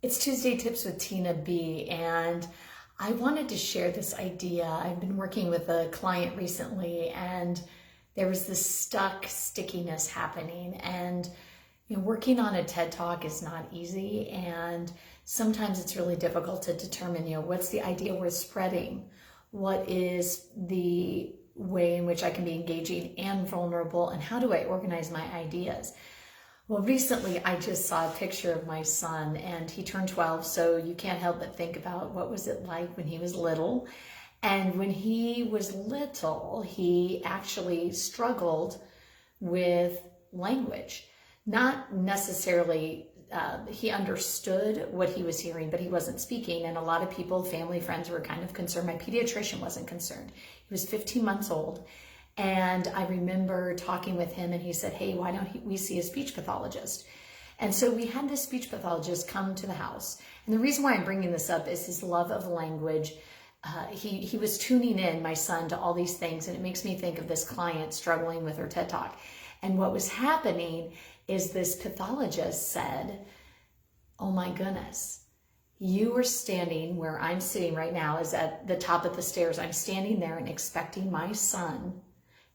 It's Tuesday Tips with Tina B, and I wanted to share this idea. I've been working with a client recently, and there was this stickiness happening. And working on a TED Talk is not easy, and sometimes it's really difficult to determine, what's the idea worth spreading? What is the way in which I can be engaging and vulnerable, and how do I organize my ideas? Well, recently I just saw a picture of my son, and he turned 12, so you can't help but think about what was it like when he was little. And when he was little, he actually struggled with language. Not necessarily, he understood what he was hearing, but he wasn't speaking. And a lot of people, family, friends were kind of concerned. My pediatrician wasn't concerned. He was 15 months old. And I remember talking with him, and he said, hey, why don't we see a speech pathologist? And so we had this speech pathologist come to the house. And the reason why I'm bringing this up is his love of language. He was tuning in, my son, to all these things. And it makes me think of this client struggling with her TED Talk. And what was happening is this pathologist said, oh my goodness, you are standing where I'm sitting right now, is at the top of the stairs. I'm standing there and expecting my son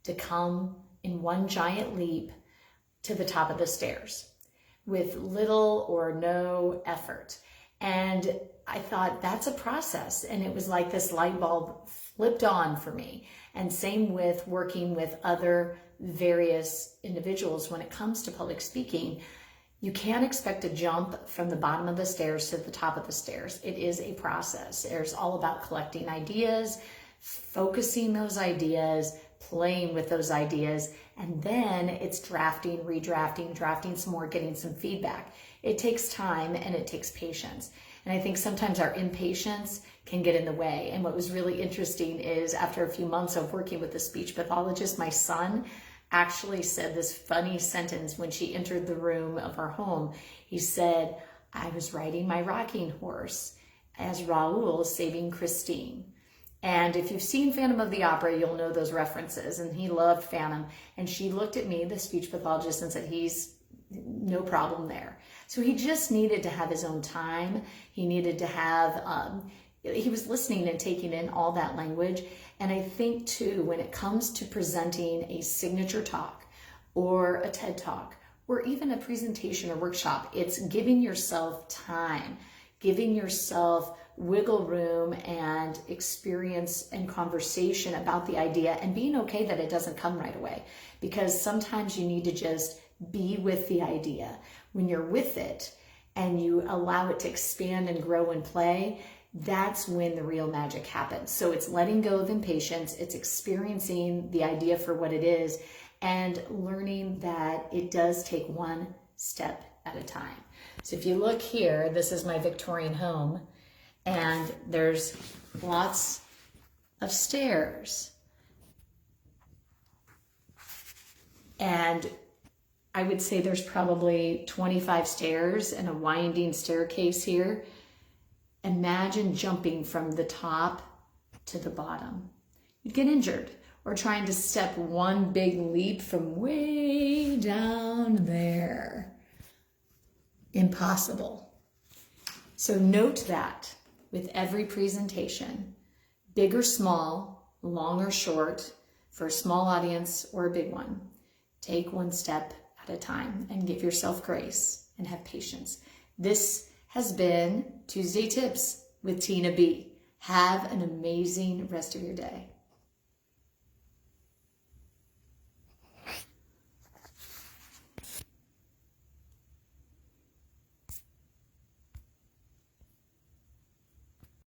to come in one giant leap to the top of the stairs with little or no effort. And I thought, that's a process. And it was like this light bulb flipped on for me. And same with working with other various individuals when it comes to public speaking. You can't expect to jump from the bottom of the stairs to the top of the stairs. It is a process. It's all about collecting ideas, focusing those ideas, playing with those ideas, and then it's drafting, redrafting, drafting some more, getting some feedback. It takes time and it takes patience. And I think sometimes our impatience can get in the way. And what was really interesting is after a few months of working with the speech pathologist, my son actually said this funny sentence when she entered the room of our home. He said, I was riding my rocking horse as Raoul saving Christine. And if you've seen Phantom of the Opera, you'll know those references. And he loved Phantom. And she looked at me, the speech pathologist, and said, he's no problem there. So he just needed to have his own time. He needed to have, he was listening and taking in all that language. And I think too, when it comes to presenting a signature talk or a TED Talk, or even a presentation or workshop, it's giving yourself time, giving yourself wiggle room and experience and conversation about the idea, and being okay that it doesn't come right away, because sometimes you need to just be with the idea. When you're with it and you allow it to expand and grow and play, that's when the real magic happens. So it's letting go of impatience, it's experiencing the idea for what it is, and learning that it does take one step at a time. So if you look here, this is my Victorian home, and there's lots of stairs. And I would say there's probably 25 stairs and a winding staircase here. Imagine jumping from the top to the bottom. You'd get injured, or trying to step one big leap from way down there. Impossible. So note that with every presentation, big or small, long or short, for a small audience or a big one, take one step at a time and give yourself grace and have patience. This has been Tuesday Tips with Tina B. Have an amazing rest of your day.